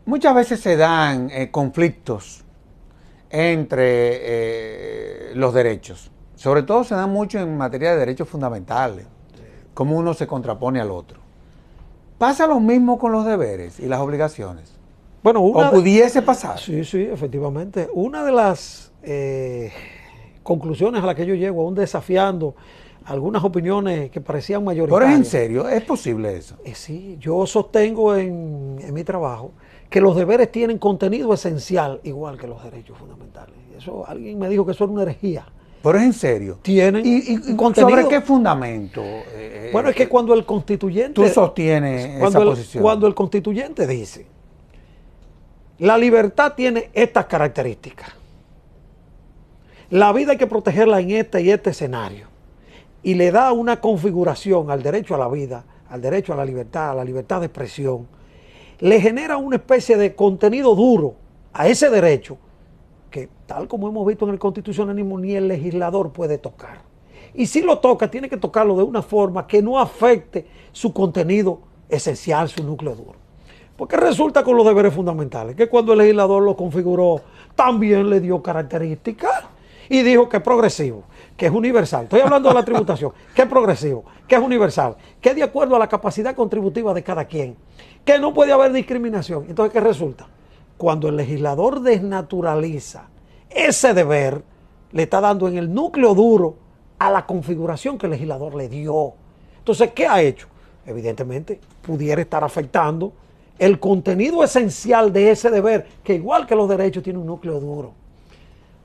muchas veces se dan conflictos entre los derechos. Sobre todo se dan mucho en materia de derechos fundamentales, cómo uno se contrapone al otro. ¿Pasa lo mismo con los deberes y las obligaciones? Bueno, ¿O pudiese pasar? Sí, efectivamente. Una de las conclusiones a las que yo llego, aún desafiando algunas opiniones que parecían mayoritarias. ¿Pero es en serio? ¿Es posible eso? Sí, yo sostengo en mi trabajo que los deberes tienen contenido esencial igual que los derechos fundamentales. Eso, alguien me dijo que eso era una herejía. Pero es en serio. Tienen ¿Y contenido. sobre qué fundamento? Bueno, es que cuando el constituyente... Tú sostienes esa posición. Cuando el constituyente dice, la libertad tiene estas características. La vida hay que protegerla en este y este escenario. Y le da una configuración al derecho a la vida, al derecho a la libertad de expresión. Le genera una especie de contenido duro a ese derecho que, tal como hemos visto en el constitucionalismo, ni el legislador puede tocar. Y si lo toca, tiene que tocarlo de una forma que no afecte su contenido esencial, su núcleo duro. Porque resulta con los deberes fundamentales, que cuando el legislador lo configuró, también le dio características y dijo que es progresivo, que es universal. Estoy hablando de la tributación, que es progresivo, que es universal, que es de acuerdo a la capacidad contributiva de cada quien, que no puede haber discriminación. Entonces, ¿qué resulta? Cuando el legislador desnaturaliza ese deber, le está dando en el núcleo duro a la configuración que el legislador le dio. Entonces, ¿qué ha hecho? Evidentemente, pudiera estar afectando el contenido esencial de ese deber, que igual que los derechos tiene un núcleo duro.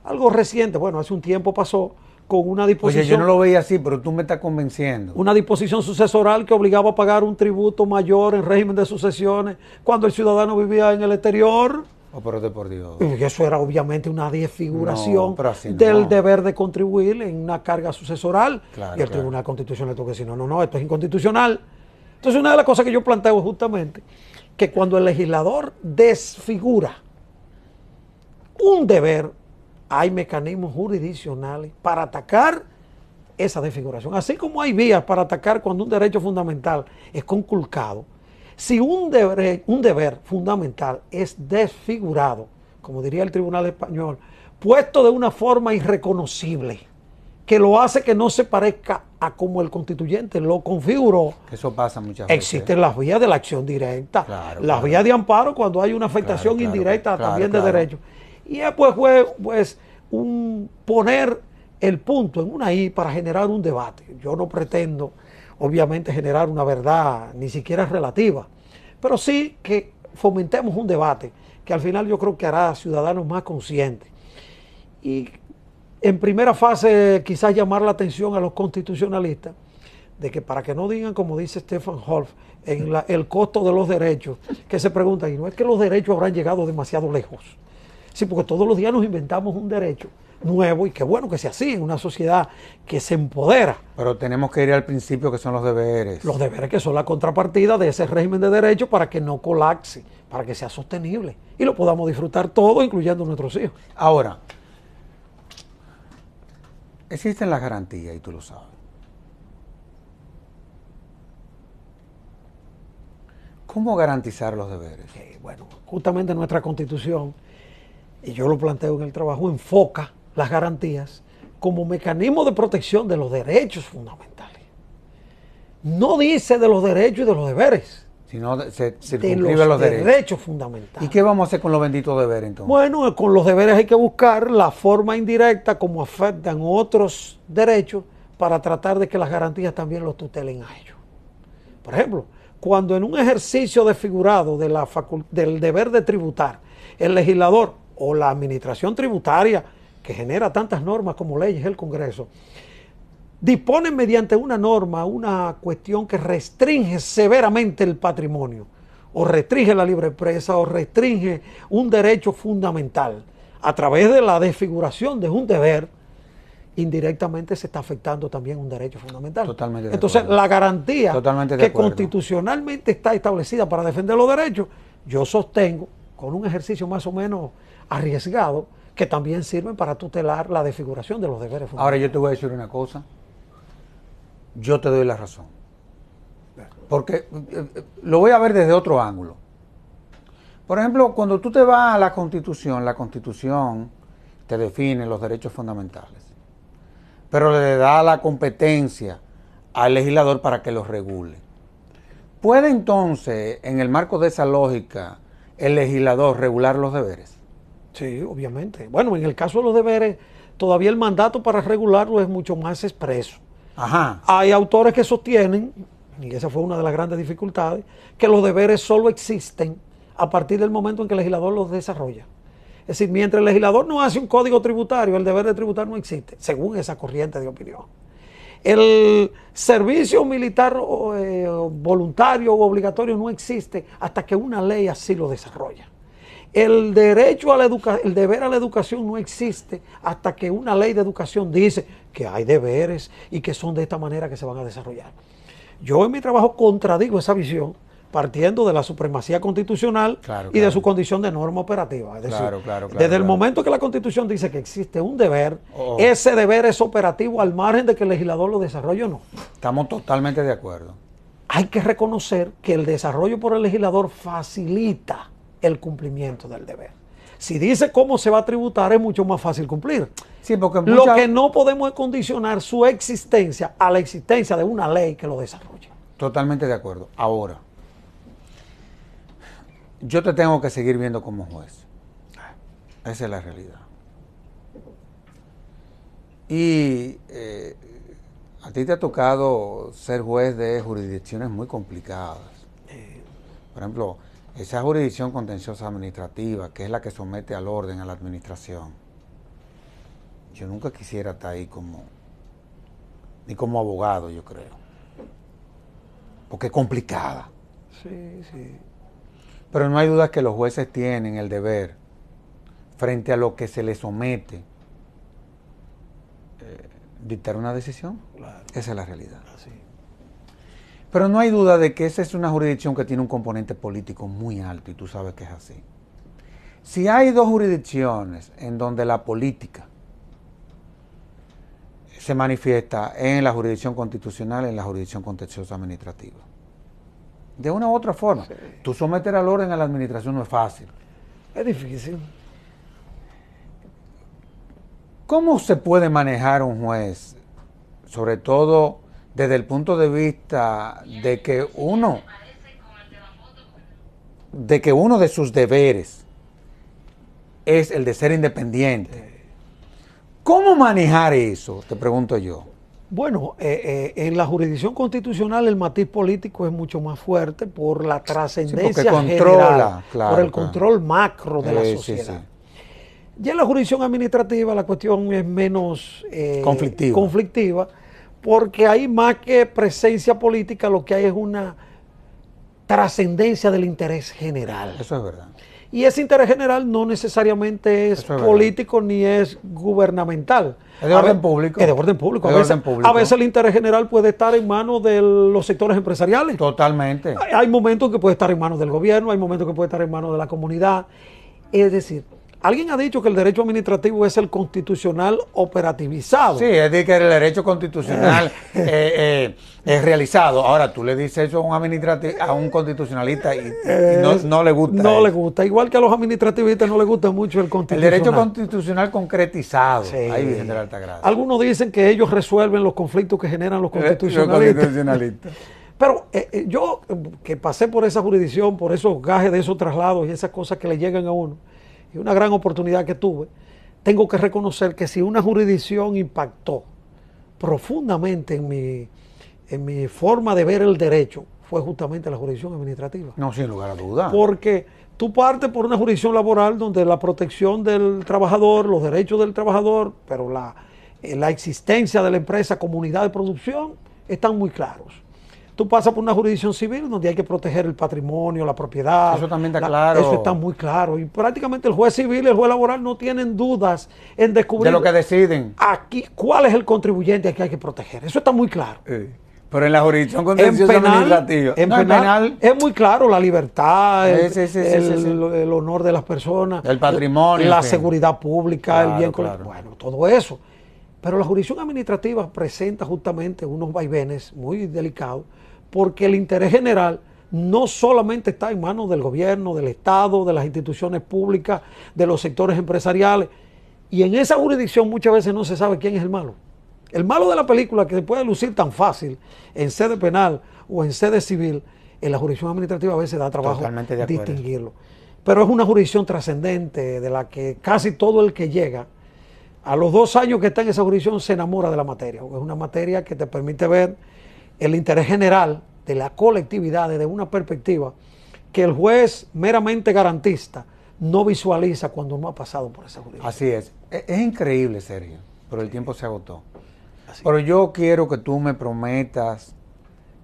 Algo reciente, bueno, hace un tiempo pasó con una disposición... Oye, yo no lo veía así, pero tú me estás convenciendo. Una disposición sucesoral que obligaba a pagar un tributo mayor en régimen de sucesiones cuando el ciudadano vivía en el exterior. Oh, pero de por Dios. Y eso era obviamente una desfiguración no, del deber de contribuir en una carga sucesoral. Claro, y el Tribunal Constitucional tuvo que decir, no, esto es inconstitucional. Entonces, una de las cosas que yo planteo es justamente que cuando el legislador desfigura un deber, hay mecanismos jurisdiccionales para atacar esa desfiguración. Así como hay vías para atacar cuando un derecho fundamental es conculcado, si un deber fundamental es desfigurado, como diría el Tribunal Español, puesto de una forma irreconocible, que lo hace que no se parezca a como el constituyente lo configuró. Eso pasa muchas veces. Existen las vías de la acción directa, las vías de amparo cuando hay una afectación indirecta también de derechos. Y después pues un poner el punto en una I para generar un debate. Yo no pretendo, obviamente, generar una verdad ni siquiera relativa, pero sí que fomentemos un debate que al final yo creo que hará ciudadanos más conscientes. Y en primera fase quizás llamar la atención a los constitucionalistas de que para que no digan, como dice Stefan Wolf, en el costo de los derechos, que se preguntan, y no es que los derechos habrán llegado demasiado lejos. Sí, porque todos los días nos inventamos un derecho nuevo y qué bueno que sea así en una sociedad que se empodera. Pero tenemos que ir al principio, que son los deberes. Los deberes que son la contrapartida de ese régimen de derechos para que no colapse, para que sea sostenible y lo podamos disfrutar todos, incluyendo nuestros hijos. Ahora, existen las garantías y tú lo sabes. ¿Cómo garantizar los deberes? Bueno, justamente nuestra Constitución, y yo lo planteo en el trabajo, enfoca las garantías como mecanismo de protección de los derechos fundamentales. No dice de los derechos y de los deberes, sino se circunscribe de los derechos fundamentales. ¿Y qué vamos a hacer con los benditos deberes entonces? Bueno, con los deberes hay que buscar la forma indirecta como afectan otros derechos para tratar de que las garantías también los tutelen a ellos. Por ejemplo, cuando en un ejercicio desfigurado del deber de tributar, el legislador o la administración tributaria, que genera tantas normas como leyes, el Congreso, disponen mediante una norma, una cuestión que restringe severamente el patrimonio, o restringe la libre empresa, o restringe un derecho fundamental, a través de la desfiguración de un deber, indirectamente se está afectando también un derecho fundamental. Totalmente de Entonces, acuerdo. la garantía que acuerdo. constitucionalmente está establecida para defender los derechos, yo sostengo, con un ejercicio más o menos arriesgado, que también sirven para tutelar la desfiguración de los deberes fundamentales. Ahora yo te voy a decir una cosa, yo te doy la razón, porque lo voy a ver desde otro ángulo. Por ejemplo, cuando tú te vas a la Constitución te define los derechos fundamentales, pero le da la competencia al legislador para que los regule. ¿Puede entonces, en el marco de esa lógica, el legislador regular los deberes? Sí, obviamente. Bueno, en el caso de los deberes, todavía el mandato para regularlo es mucho más expreso. Ajá. Hay autores que sostienen, y esa fue una de las grandes dificultades, que los deberes solo existen a partir del momento en que el legislador los desarrolla. Es decir, mientras el legislador no hace un código tributario, el deber de tributar no existe, según esa corriente de opinión. El servicio militar voluntario o obligatorio no existe hasta que una ley así lo desarrolla. El derecho a la el deber a la educación no existe hasta que una ley de educación dice que hay deberes y que son de esta manera que se van a desarrollar. Yo en mi trabajo contradigo esa visión partiendo de la supremacía constitucional y de su condición de norma operativa. Es decir, desde el momento que la Constitución dice que existe un deber, ese deber es operativo al margen de que el legislador lo desarrolle o no. Estamos totalmente de acuerdo. Hay que reconocer que el desarrollo por el legislador facilita el cumplimiento del deber. Si dice cómo se va a tributar, es mucho más fácil cumplir. Sí, porque lo que no podemos es condicionar su existencia a la existencia de una ley que lo desarrolle. Totalmente de acuerdo. Ahora, yo te tengo que seguir viendo como juez. Esa es la realidad. Y a ti te ha tocado ser juez de jurisdicciones muy complicadas. Por ejemplo, esa jurisdicción contenciosa administrativa, que es la que somete al orden a la administración. Yo nunca quisiera estar ahí ni como abogado, yo creo. Porque es complicada. Sí, sí. Pero no hay duda que los jueces tienen el deber, frente a lo que se les somete, dictar una decisión. Claro. Esa es la realidad. Así. Pero no hay duda de que esa es una jurisdicción que tiene un componente político muy alto y tú sabes que es así. Si hay dos jurisdicciones en donde la política se manifiesta en la jurisdicción constitucional y en la jurisdicción contenciosa administrativa, de una u otra forma, sí. Tú someter al orden a la administración no es fácil. Es difícil. ¿Cómo se puede manejar un juez, sobre todo desde el punto de vista de que uno de sus deberes es el de ser independiente? ¿Cómo manejar eso? Te pregunto yo. Bueno, en la jurisdicción constitucional el matiz político es mucho más fuerte por la trascendencia general, por el control macro de la sociedad. Sí. Ya en la jurisdicción administrativa la cuestión es menos conflictiva, porque hay más que presencia política, lo que hay es una trascendencia del interés general. Eso es verdad. Y ese interés general no necesariamente es político ni es gubernamental. Es de orden público. Es de orden público. A veces el interés general puede estar en manos de los sectores empresariales. Totalmente. Hay momentos que puede estar en manos del gobierno, hay momentos que puede estar en manos de la comunidad. Es decir, alguien ha dicho que el derecho administrativo es el constitucional operativizado. Sí, es decir, que el derecho constitucional es realizado. Ahora, tú le dices eso a un constitucionalista y no le gusta. No le gusta. Igual que a los administrativistas no les gusta mucho el constitucional. El derecho constitucional concretizado. Sí. Ahí viene de la alta gracia. Algunos dicen que ellos resuelven los conflictos que generan los constitucionalistas. Pero yo, que pasé por esa jurisdicción, por esos gajes de esos traslados y esas cosas que le llegan a uno, y una gran oportunidad que tuve, tengo que reconocer que si una jurisdicción impactó profundamente en mi forma de ver el derecho, fue justamente la jurisdicción administrativa. No, sin lugar a dudas. Porque tú partes por una jurisdicción laboral donde la protección del trabajador, los derechos del trabajador, pero la existencia de la empresa, comunidad de producción, están muy claros. Tú pasas por una jurisdicción civil donde hay que proteger el patrimonio, la propiedad. Eso también está claro. Eso está muy claro. Y prácticamente el juez civil y el juez laboral no tienen dudas en descubrir de lo que deciden. Aquí, cuál es el contribuyente que hay que proteger. Eso está muy claro. Pero en la jurisdicción contenciosa administrativa. En penal es muy claro la libertad, el honor de las personas, el patrimonio, la seguridad pública, el bien colectivo. Bueno, todo eso. Pero la jurisdicción administrativa presenta justamente unos vaivenes muy delicados, porque el interés general no solamente está en manos del gobierno, del Estado, de las instituciones públicas, de los sectores empresariales. Y en esa jurisdicción muchas veces no se sabe quién es el malo. El malo de la película, que se puede lucir tan fácil en sede penal o en sede civil, en la jurisdicción administrativa a veces da trabajo distinguirlo. Pero es una jurisdicción trascendente de la que casi todo el que llega, a los 2 años que está en esa jurisdicción, se enamora de la materia. Es una materia que te permite ver el interés general de la colectividad desde una perspectiva que el juez meramente garantista no visualiza cuando uno ha pasado por esa jurisdicción. Así es. Es increíble, Sergio, pero el tiempo se agotó. Así Pero yo quiero que tú me prometas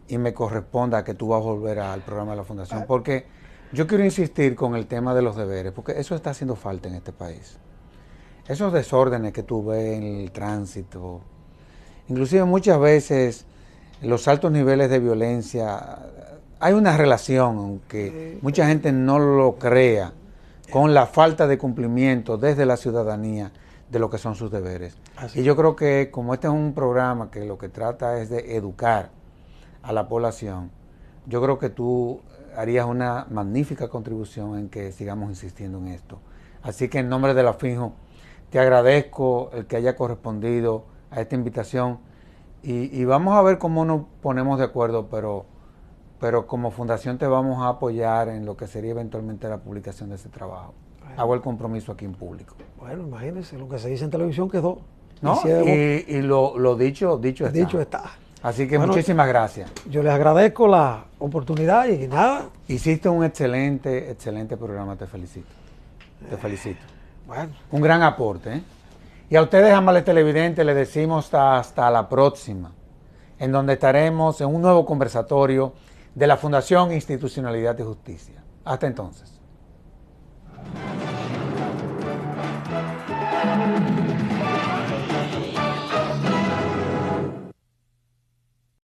y me corresponda que tú vas a volver al programa de la Fundación, porque yo quiero insistir con el tema de los deberes, porque eso está haciendo falta en este país. Esos desórdenes que tú ves en el tránsito, inclusive muchas veces los altos niveles de violencia, hay una relación, aunque mucha gente no lo crea, con la falta de cumplimiento desde la ciudadanía de lo que son sus deberes. Y yo creo que como este es un programa que lo que trata es de educar a la población, yo creo que tú harías una magnífica contribución en que sigamos insistiendo en esto. Así que en nombre de la FINJO, te agradezco el que haya correspondido a esta invitación y vamos a ver cómo nos ponemos de acuerdo, pero como fundación te vamos a apoyar en lo que sería eventualmente la publicación de ese trabajo. Bueno. Hago el compromiso aquí en público. Bueno, imagínense, lo que se dice en televisión quedó. ¿No? Y lo dicho está. Dicho está. Así que bueno, muchísimas gracias. Yo les agradezco la oportunidad y nada. Hiciste un excelente programa, te felicito. Te felicito. Bueno. Un gran aporte, ¿eh? Y a ustedes, amables televidentes, les decimos hasta la próxima, en donde estaremos en un nuevo conversatorio de la Fundación Institucionalidad y Justicia. Hasta entonces.